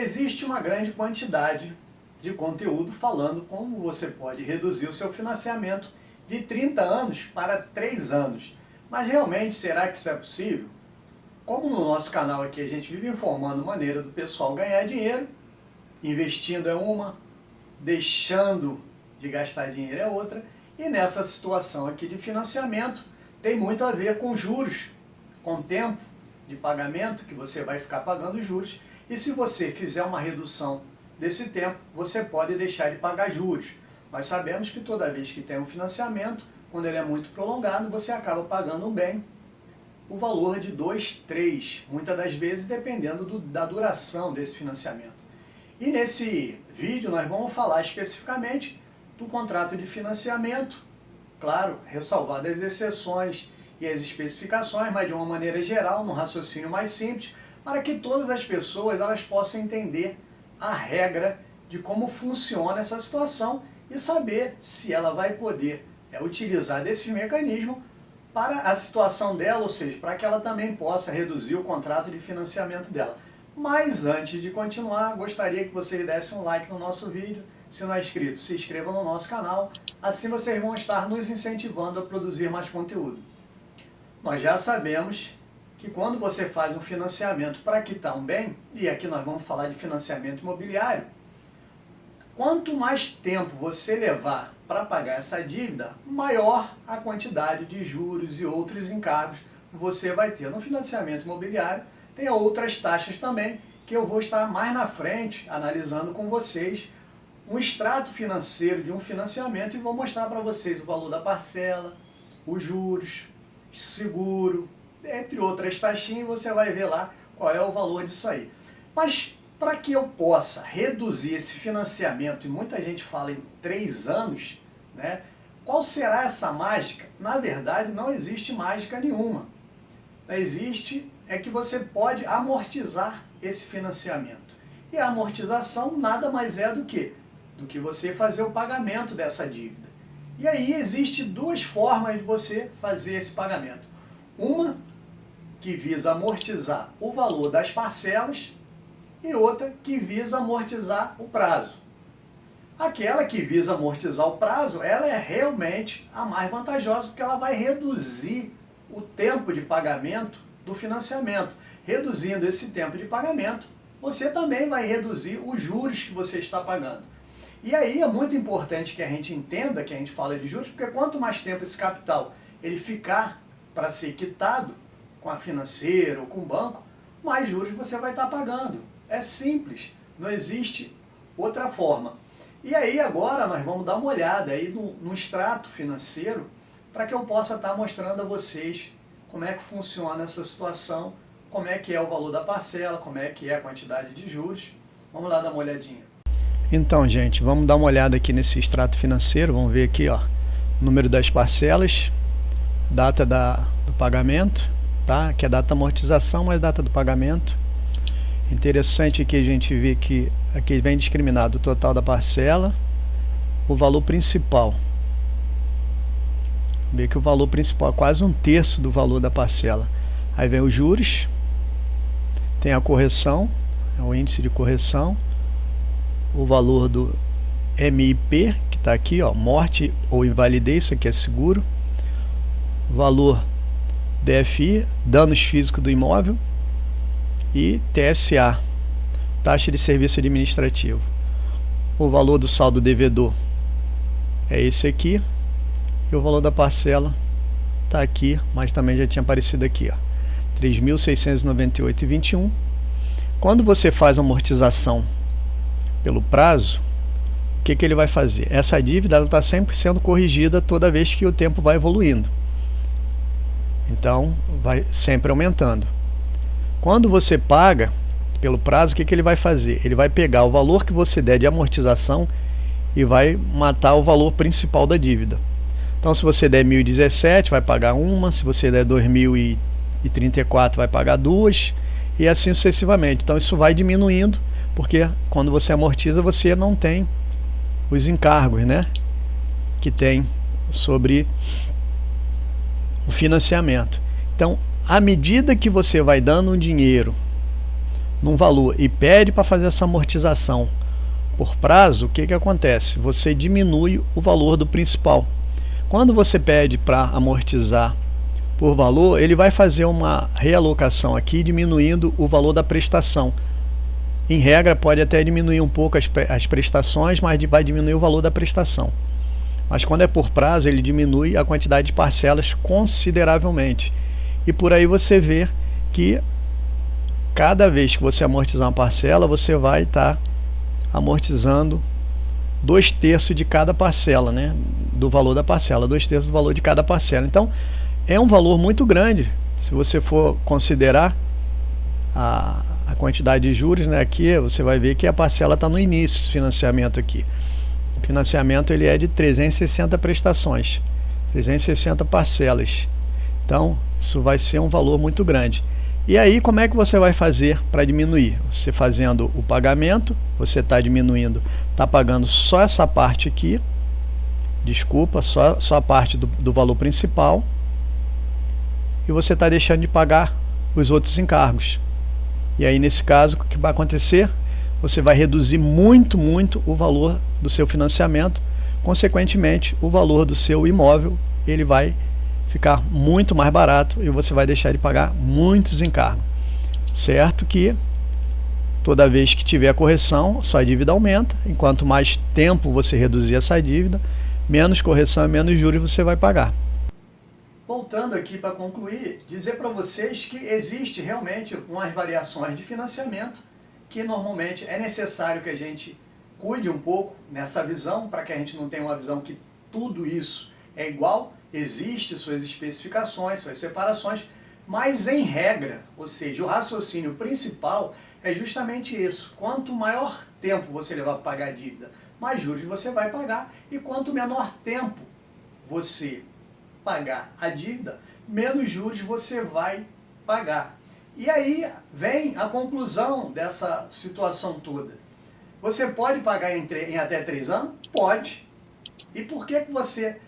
Existe uma grande quantidade de conteúdo falando como você pode reduzir o seu financiamento de 30 anos para 3 anos. Mas realmente, será que isso é possível? Como no nosso canal aqui a gente vive informando maneira do pessoal ganhar dinheiro, investindo é uma, deixando de gastar dinheiro é outra, e nessa situação aqui de financiamento tem muito a ver com juros, com tempo de pagamento que você vai ficar pagando juros, e se você fizer uma redução desse tempo, você pode deixar de pagar juros. Nós sabemos que toda vez que tem um financiamento, quando ele é muito prolongado, você acaba pagando bem o valor de 2, 3, muitas das vezes dependendo da duração desse financiamento. E nesse vídeo nós vamos falar especificamente do contrato de financiamento, claro, ressalvadas as exceções e as especificações, mas de uma maneira geral, num raciocínio mais simples, para que todas as pessoas elas possam entender a regra de como funciona essa situação e saber se ela vai poder utilizar desse mecanismo para a situação dela, ou seja, para que ela também possa reduzir o contrato de financiamento dela. Mas antes de continuar, gostaria que vocês dessem um like no nosso vídeo. Se não é inscrito, se inscreva no nosso canal, assim vocês vão estar nos incentivando a produzir mais conteúdo. Nós já sabemos que quando você faz um financiamento para quitar um bem, e aqui nós vamos falar de financiamento imobiliário, quanto mais tempo você levar para pagar essa dívida, maior a quantidade de juros e outros encargos você vai ter. No financiamento imobiliário tem outras taxas também, que eu vou estar mais na frente analisando com vocês um extrato financeiro de um financiamento e vou mostrar para vocês o valor da parcela, os juros, seguro, entre outras taxinhas, você vai ver lá qual é o valor disso aí. Mas para que eu possa reduzir esse financiamento, e muita gente fala em 3 anos, né? Qual será essa mágica? Na verdade, não existe mágica nenhuma. Existe é que você pode amortizar esse financiamento. E a amortização nada mais é do que você fazer o pagamento dessa dívida. E aí existe 2 formas de você fazer esse pagamento. Uma que visa amortizar o valor das parcelas e outra que visa amortizar o prazo. Aquela que visa amortizar o prazo, ela é realmente a mais vantajosa, porque ela vai reduzir o tempo de pagamento do financiamento. Reduzindo esse tempo de pagamento, você também vai reduzir os juros que você está pagando. E aí é muito importante que a gente entenda que a gente fala de juros, porque quanto mais tempo esse capital ele ficar para ser quitado com a financeira ou com o banco, mais juros você vai estar pagando. É simples, não existe outra forma. E aí agora nós vamos dar uma olhada aí no extrato financeiro para que eu possa estar mostrando a vocês como é que funciona essa situação, como é que é o valor da parcela, como é que é a quantidade de juros. Vamos lá dar uma olhadinha. Então, gente, vamos dar uma olhada aqui nesse extrato financeiro. Vamos ver aqui, ó, número das parcelas, data do pagamento, tá? Aqui é data da amortização, mas data do pagamento. Interessante aqui a gente ver que aqui vem discriminado o total da parcela, o valor principal. Vê que o valor principal é quase 1/3 do valor da parcela. Aí vem os juros, tem a correção, é o índice de correção, o valor do MIP, que está aqui, ó, morte ou invalidez, isso aqui é seguro, valor DFI, danos físicos do imóvel, e TSA, taxa de serviço administrativo. O valor do saldo devedor é esse aqui, e o valor da parcela está aqui, mas também já tinha aparecido aqui, ó, 3.698,21. Quando você faz a amortização pelo prazo, o que ele vai fazer? Essa dívida está sempre sendo corrigida toda vez que o tempo vai evoluindo. Então, vai sempre aumentando. Quando você paga pelo prazo, o que ele vai fazer? Ele vai pegar o valor que você der de amortização e vai matar o valor principal da dívida. Então, se você der 1.017, vai pagar uma. Se você der 2.034, vai pagar 2. E assim sucessivamente. Então, isso vai diminuindo, porque quando você amortiza, você não tem os encargos, né, que tem sobre o financiamento. Então, à medida que você vai dando um dinheiro num valor e pede para fazer essa amortização por prazo, o que acontece? Você diminui o valor do principal. Quando você pede para amortizar por valor, ele vai fazer uma realocação aqui, diminuindo o valor da prestação. Em regra, pode até diminuir um pouco as prestações, mas vai diminuir o valor da prestação. Mas quando é por prazo, ele diminui a quantidade de parcelas consideravelmente. E por aí você vê que cada vez que você amortizar uma parcela, você vai estar amortizando 2/3 de cada parcela, né? Do valor da parcela, 2/3 do valor de cada parcela. Então, é um valor muito grande, se você for considerar a quantidade de juros, né? Aqui você vai ver que a parcela está no início, esse financiamento aqui. O financiamento ele é de 360 prestações, 360 parcelas. Então, isso vai ser um valor muito grande. E aí, como é que você vai fazer para diminuir? Você fazendo o pagamento, você está diminuindo, está pagando só essa parte aqui, desculpa, só a parte do valor principal, e você está deixando de pagar os outros encargos. E aí, nesse caso, o que vai acontecer? Você vai reduzir muito o valor do seu financiamento, consequentemente, o valor do seu imóvel ele vai ficar muito mais barato e você vai deixar de pagar muitos encargos. Certo que toda vez que tiver correção, sua dívida aumenta, enquanto mais tempo você reduzir essa dívida, menos correção e menos juros você vai pagar. Voltando aqui para concluir, dizer para vocês que existe realmente umas variações de financiamento que normalmente é necessário que a gente cuide um pouco nessa visão, para que a gente não tenha uma visão que tudo isso é igual. Existem suas especificações, suas separações, mas em regra, ou seja, o raciocínio principal é justamente isso. Quanto maior tempo você levar para pagar a dívida, mais juros você vai pagar, e quanto menor tempo você pagar a dívida, menos juros você vai pagar. E aí vem a conclusão dessa situação toda. Você pode pagar em até 3 anos? Pode. E por que você...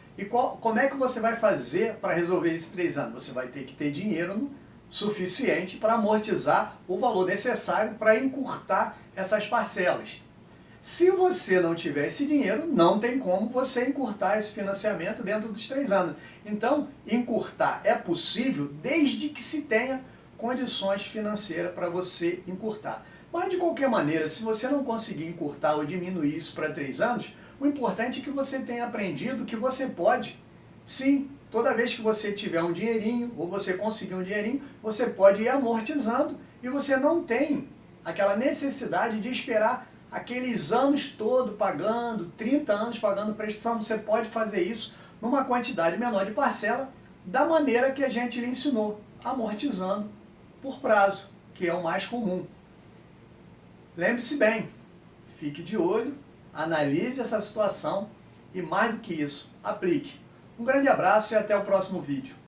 como é que você vai fazer para resolver esses 3 anos? Você vai ter que ter dinheiro suficiente para amortizar o valor necessário para encurtar essas parcelas. Se você não tiver esse dinheiro, não tem como você encurtar esse financiamento dentro dos 3 anos. Então, encurtar é possível desde que se tenha condições financeiras para você encurtar. Mas, de qualquer maneira, se você não conseguir encurtar ou diminuir isso para 3 anos, o importante é que você tenha aprendido que você pode, sim, toda vez que você tiver um dinheirinho, ou você conseguir um dinheirinho, você pode ir amortizando e você não tem aquela necessidade de esperar aqueles anos todos pagando, 30 anos pagando prestação. Você pode fazer isso numa quantidade menor de parcela, da maneira que a gente lhe ensinou, amortizando por prazo, que é o mais comum. Lembre-se bem, fique de olho, analise essa situação e, mais do que isso, aplique. Um grande abraço e até o próximo vídeo.